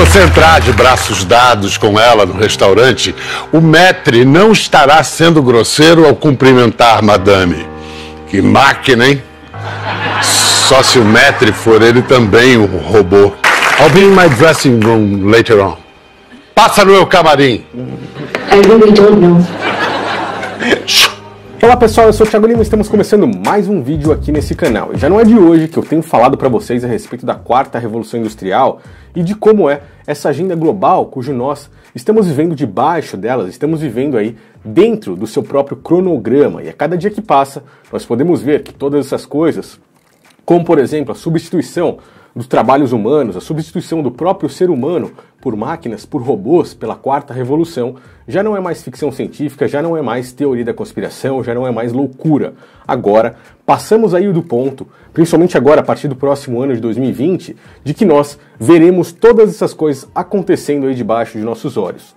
você entrar de braços dados com ela no restaurante, o maître não estará sendo grosseiro ao cumprimentar madame. Que máquina, hein? Só se o maître for ele também um robô. I'll be in my dressing room later on. Passa no meu camarim. I really don't know. Olá pessoal, eu sou o Thiago Lima e estamos começando mais um vídeo aqui nesse canal. E já não é de hoje que eu tenho falado para vocês a respeito da quarta revolução industrial e de como é essa agenda global cujo nós estamos vivendo debaixo delas, estamos vivendo aí dentro do seu próprio cronograma. E a cada dia que passa, nós podemos ver que todas essas coisas, como por exemplo a substituição dos trabalhos humanos, a substituição do próprio ser humano por máquinas, por robôs, pela quarta revolução, já não é mais ficção científica, já não é mais teoria da conspiração, já não é mais loucura. Agora, passamos aí do ponto, principalmente agora, a partir do próximo ano de 2020, de que nós veremos todas essas coisas acontecendo aí debaixo de nossos olhos.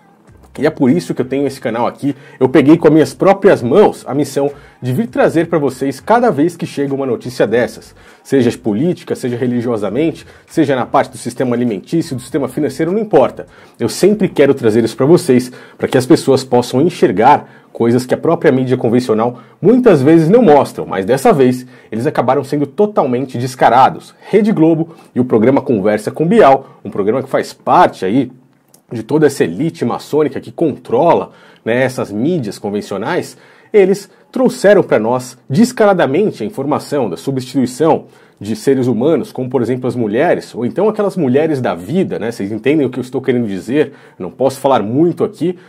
E é por isso que eu tenho esse canal aqui. Eu peguei com as minhas próprias mãos a missão de vir trazer para vocês cada vez que chega uma notícia dessas. Seja política, seja religiosamente, seja na parte do sistema alimentício, do sistema financeiro, não importa. Eu sempre quero trazer isso para vocês, para que as pessoas possam enxergar coisas que a própria mídia convencional muitas vezes não mostram, mas dessa vez eles acabaram sendo totalmente descarados. Rede Globo e o programa Conversa com Bial, um programa que faz parte aí de toda essa elite maçônica que controla, né, essas mídias convencionais, eles trouxeram para nós descaradamente a informação da substituição de seres humanos, como por exemplo as mulheres, ou então aquelas mulheres da vida, né? Vocês entendem o que eu estou querendo dizer? Eu não posso falar muito aqui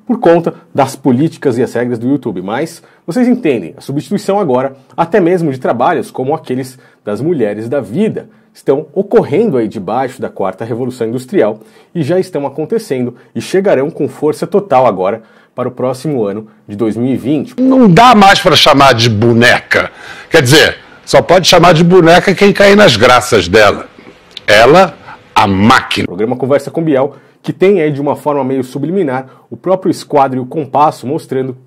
por conta das políticas e as regras do YouTube, mas vocês entendem, a substituição agora, até mesmo de trabalhos como aqueles das mulheres da vida, estão ocorrendo aí debaixo da quarta revolução industrial e já estão acontecendo e chegarão com força total agora para o próximo ano de 2020. Não dá mais para chamar de boneca. Quer dizer, só pode chamar de boneca quem cair nas graças dela. Ela, a máquina. O programa Conversa com Bial, que tem aí de uma forma meio subliminar o próprio esquadro e o compasso mostrando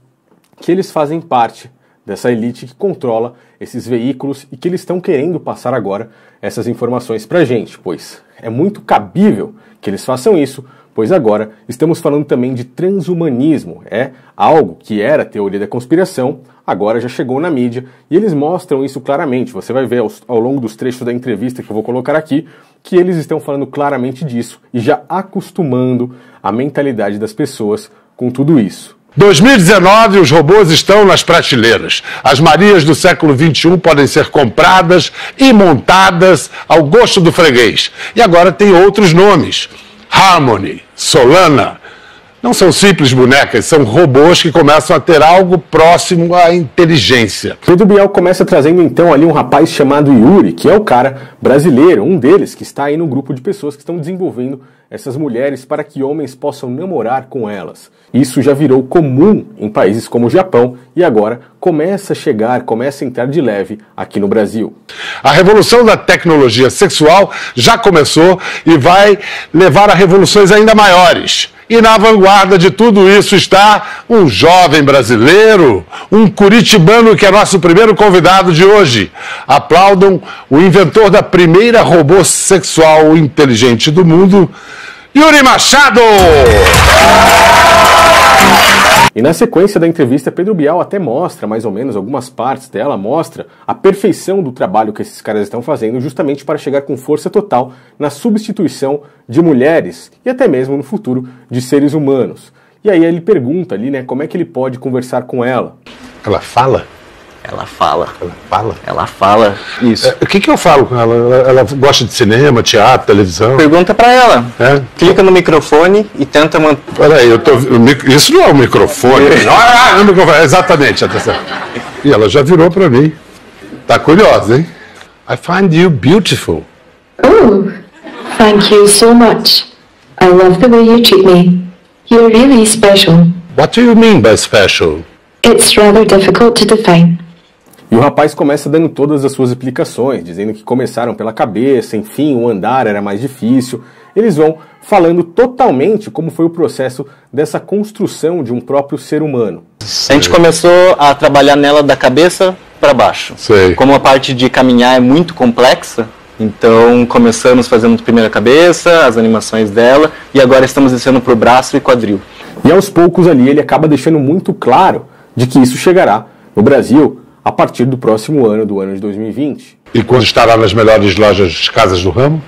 que eles fazem parte dessa elite que controla esses veículos e que eles estão querendo passar agora essas informações pra gente, pois é muito cabível que eles façam isso, pois agora estamos falando também de transhumanismo, é algo que era teoria da conspiração, agora já chegou na mídia e eles mostram isso claramente. Você vai ver ao longo dos trechos da entrevista que eu vou colocar aqui, que eles estão falando claramente disso e já acostumando a mentalidade das pessoas com tudo isso. 2019, os robôs estão nas prateleiras. As Marias do século XXI podem ser compradas e montadas ao gosto do freguês. E agora tem outros nomes. Harmony, Solana. Não são simples bonecas, são robôs que começam a ter algo próximo à inteligência. Pedro Bial começa trazendo então ali um rapaz chamado Yuri, que é o cara brasileiro, um deles que está aí no grupo de pessoas que estão desenvolvendo essas mulheres para que homens possam namorar com elas. Isso já virou comum em países como o Japão e agora começa a chegar, começa a entrar de leve aqui no Brasil. A revolução da tecnologia sexual já começou e vai levar a revoluções ainda maiores. E na vanguarda de tudo isso está um jovem brasileiro, um curitibano que é nosso primeiro convidado de hoje. Aplaudam o inventor da primeira robô sexual inteligente do mundo, Yuri Machado! E na sequência da entrevista, Pedro Bial até mostra, mais ou menos, algumas partes dela, mostra a perfeição do trabalho que esses caras estão fazendo justamente para chegar com força total na substituição de mulheres e até mesmo no futuro de seres humanos. E aí ele pergunta ali, né, como é que ele pode conversar com ela. Ela fala? Ela fala. Ela fala? Ela fala. Isso. O que eu falo com ela? Ela gosta de cinema, teatro, televisão? Pergunta pra ela. É? Clica no microfone e tenta manter. Peraí, isso não é um microfone. Não é um microfone. Exatamente, atenção. E ela já virou pra mim. Tá curiosa, hein? I find you beautiful. Oh, thank you so much. I love the way you treat me. You're really special. What do you mean by special? It's rather difficult to define. E o rapaz começa dando todas as suas explicações, dizendo que começaram pela cabeça, enfim, o andar era mais difícil. Eles vão falando totalmente como foi o processo dessa construção de um próprio ser humano. A gente começou a trabalhar nela da cabeça para baixo. Sei. Como a parte de caminhar é muito complexa, Então começamos fazendo primeiro a cabeça, as animações dela, e agora estamos descendo para o braço e quadril. E aos poucos ali ele acaba deixando muito claro de que isso chegará no Brasil a partir do próximo ano, do ano de 2020. E quando estará nas melhores lojas casas do ramo?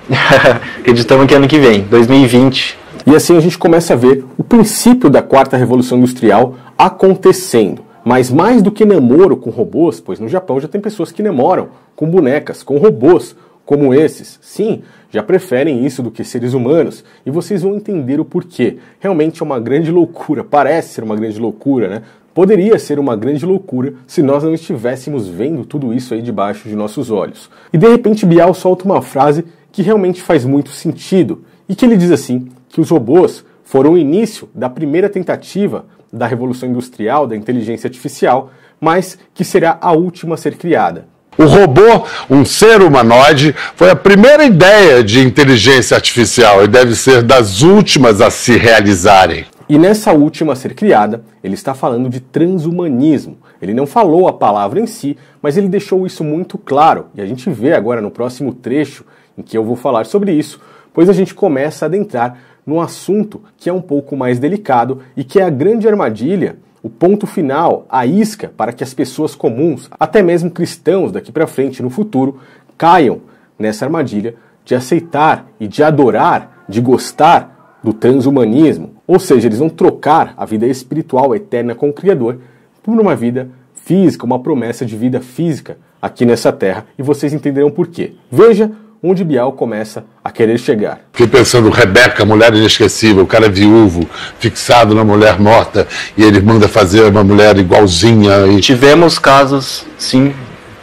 Acreditamos que ano que vem, 2020. E assim a gente começa a ver o princípio da quarta revolução industrial acontecendo. Mas mais do que namoro com robôs, pois no Japão já tem pessoas que namoram com bonecas, com robôs como esses. Sim, já preferem isso do que seres humanos. E vocês vão entender o porquê. Realmente é uma grande loucura, parece ser uma grande loucura, né? Poderia ser uma grande loucura se nós não estivéssemos vendo tudo isso aí debaixo de nossos olhos. E de repente Bial solta uma frase que realmente faz muito sentido. E que ele diz assim, que os robôs foram o início da primeira tentativa da revolução industrial, da inteligência artificial, mas que será a última a ser criada. O robô, um ser humanoide, foi a primeira ideia de inteligência artificial e deve ser das últimas a se realizarem. E nessa última a ser criada, ele está falando de transhumanismo. Ele não falou a palavra em si, mas ele deixou isso muito claro. E a gente vê agora no próximo trecho em que eu vou falar sobre isso, pois a gente começa a adentrar num assunto que é um pouco mais delicado e que é a grande armadilha, o ponto final, a isca para que as pessoas comuns, até mesmo cristãos daqui para frente no futuro, caiam nessa armadilha de aceitar e de adorar, de gostar do transhumanismo. Ou seja, eles vão trocar a vida espiritual eterna com o Criador por uma vida física, uma promessa de vida física aqui nessa terra, e vocês entenderão por quê. Veja onde Bial começa a querer chegar. Fiquei pensando, Rebeca, mulher inesquecível, o cara é viúvo, fixado na mulher morta, e ele manda fazer uma mulher igualzinha. E... Tivemos casos, sim,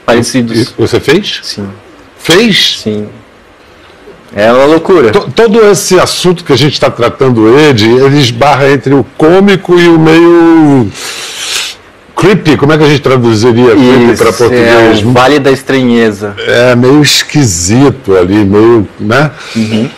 parecidos. E você fez? Sim. Fez? Sim. É uma loucura. Todo esse assunto que a gente está tratando ele esbarra entre o cômico e o meio... creepy, como é que a gente traduziria creepy para português? É o Vale da Estranheza. É meio esquisito ali, meio, né? Uhum.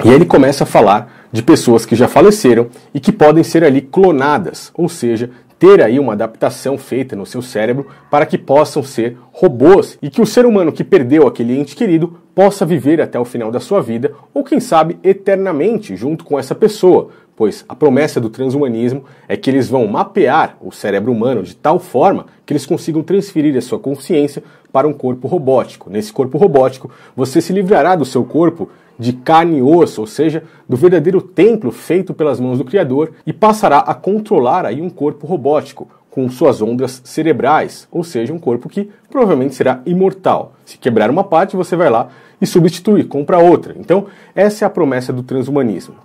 E ele começa a falar de pessoas que já faleceram e que podem ser ali clonadas, ou seja, ter aí uma adaptação feita no seu cérebro para que possam ser robôs e que o ser humano que perdeu aquele ente querido possa viver até o final da sua vida ou quem sabe eternamente junto com essa pessoa, pois a promessa do transhumanismo é que eles vão mapear o cérebro humano de tal forma que eles consigam transferir a sua consciência para um corpo robótico. Nesse corpo robótico, você se livrará do seu corpo de carne e osso, ou seja, do verdadeiro templo feito pelas mãos do Criador, e passará a controlar aí um corpo robótico, com suas ondas cerebrais, ou seja, um corpo que provavelmente será imortal. Se quebrar uma parte, você vai lá e substitui, compra outra. Então, essa é a promessa do transhumanismo.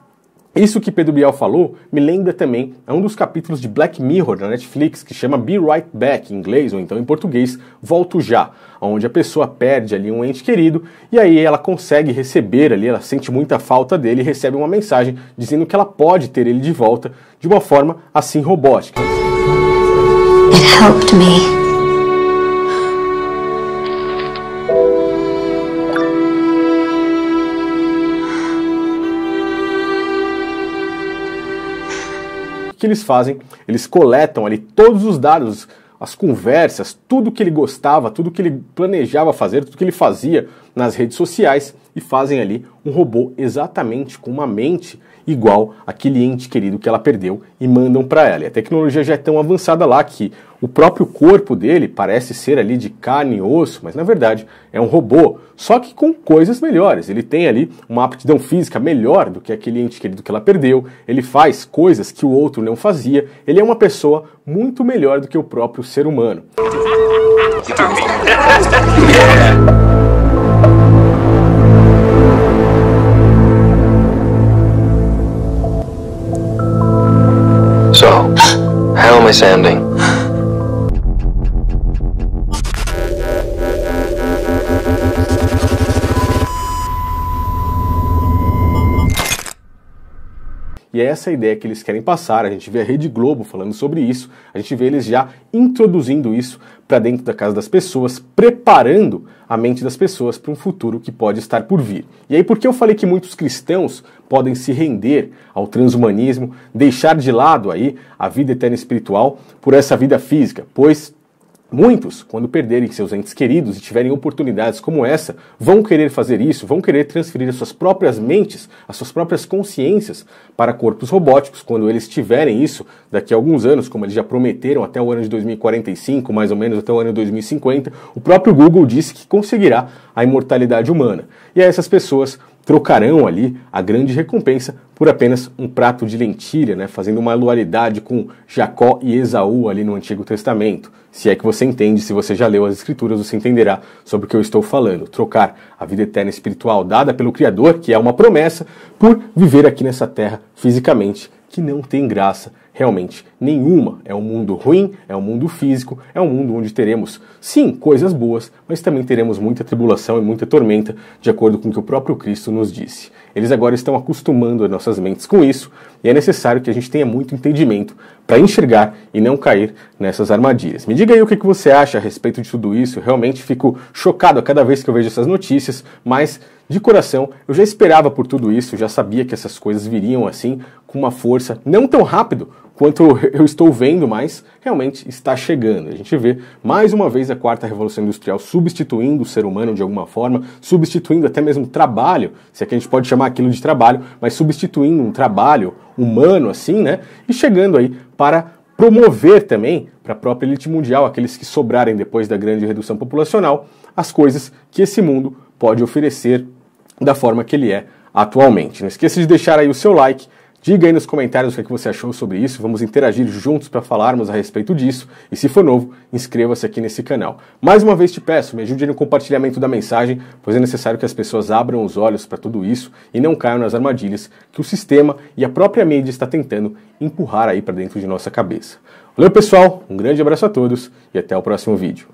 Isso que Pedro Bial falou me lembra também a um dos capítulos de Black Mirror na Netflix, que chama Be Right Back, em inglês, ou então em português, Volto Já, onde a pessoa perde ali um ente querido, e aí ela consegue receber ali, ela sente muita falta dele e recebe uma mensagem dizendo que ela pode ter ele de volta de uma forma assim robótica. It helped me. O que eles fazem? Eles coletam ali todos os dados, as conversas, tudo que ele gostava, tudo que ele planejava fazer, tudo que ele fazia nas redes sociais e fazem ali um robô exatamente com uma mente igual àquele ente querido que ela perdeu e mandam para ela. E a tecnologia já é tão avançada lá que o próprio corpo dele parece ser ali de carne e osso, mas na verdade é um robô, só que com coisas melhores. Ele tem ali uma aptidão física melhor do que aquele ente querido que ela perdeu, ele faz coisas que o outro não fazia, ele é uma pessoa muito melhor do que o próprio ser humano. So, how am I sounding? E é essa a ideia que eles querem passar. A gente vê a Rede Globo falando sobre isso, a gente vê eles já introduzindo isso para dentro da casa das pessoas, preparando a mente das pessoas para um futuro que pode estar por vir. E aí, por que eu falei que muitos cristãos podem se render ao transhumanismo, deixar de lado aí a vida eterna espiritual por essa vida física? Pois Muitos, quando perderem seus entes queridos e tiverem oportunidades como essa, vão querer fazer isso, vão querer transferir as suas próprias mentes, as suas próprias consciências para corpos robóticos, quando eles tiverem isso daqui a alguns anos, como eles já prometeram até o ano de 2045, mais ou menos até o ano de 2050, o próprio Google disse que conseguirá a imortalidade humana. E aí essas pessoas trocarão ali a grande recompensa por apenas um prato de lentilha, né, fazendo uma dualidade com Jacó e Esaú ali no Antigo Testamento. Se é que você entende, se você já leu as Escrituras, você entenderá sobre o que eu estou falando. Trocar a vida eterna espiritual dada pelo Criador, que é uma promessa, por viver aqui nessa terra fisicamente, que não tem graça realmente nenhuma. É um mundo ruim, é um mundo físico, é um mundo onde teremos, sim, coisas boas, mas também teremos muita tribulação e muita tormenta, de acordo com o que o próprio Cristo nos disse. Eles agora estão acostumando as nossas mentes com isso, e é necessário que a gente tenha muito entendimento para enxergar e não cair nessas armadilhas. Me diga aí o que você acha a respeito de tudo isso. Eu realmente fico chocado a cada vez que eu vejo essas notícias, mas de coração eu já esperava por tudo isso, já sabia que essas coisas viriam assim, com uma força não tão rápido quanto eu estou vendo, mas realmente está chegando. A gente vê mais uma vez a quarta revolução industrial substituindo o ser humano de alguma forma, substituindo até mesmo trabalho, se é que a gente pode chamar aquilo de trabalho, mas substituindo um trabalho humano assim, né? E chegando aí para promover também para a própria elite mundial, aqueles que sobrarem depois da grande redução populacional, as coisas que esse mundo pode oferecer da forma que ele é atualmente. Não esqueça de deixar aí o seu like, diga aí nos comentários o que você achou sobre isso, vamos interagir juntos para falarmos a respeito disso, e se for novo, inscreva-se aqui nesse canal. Mais uma vez te peço, me ajude no compartilhamento da mensagem, pois é necessário que as pessoas abram os olhos para tudo isso e não caiam nas armadilhas que o sistema e a própria mídia está tentando empurrar aí para dentro de nossa cabeça. Valeu pessoal, um grande abraço a todos e até o próximo vídeo.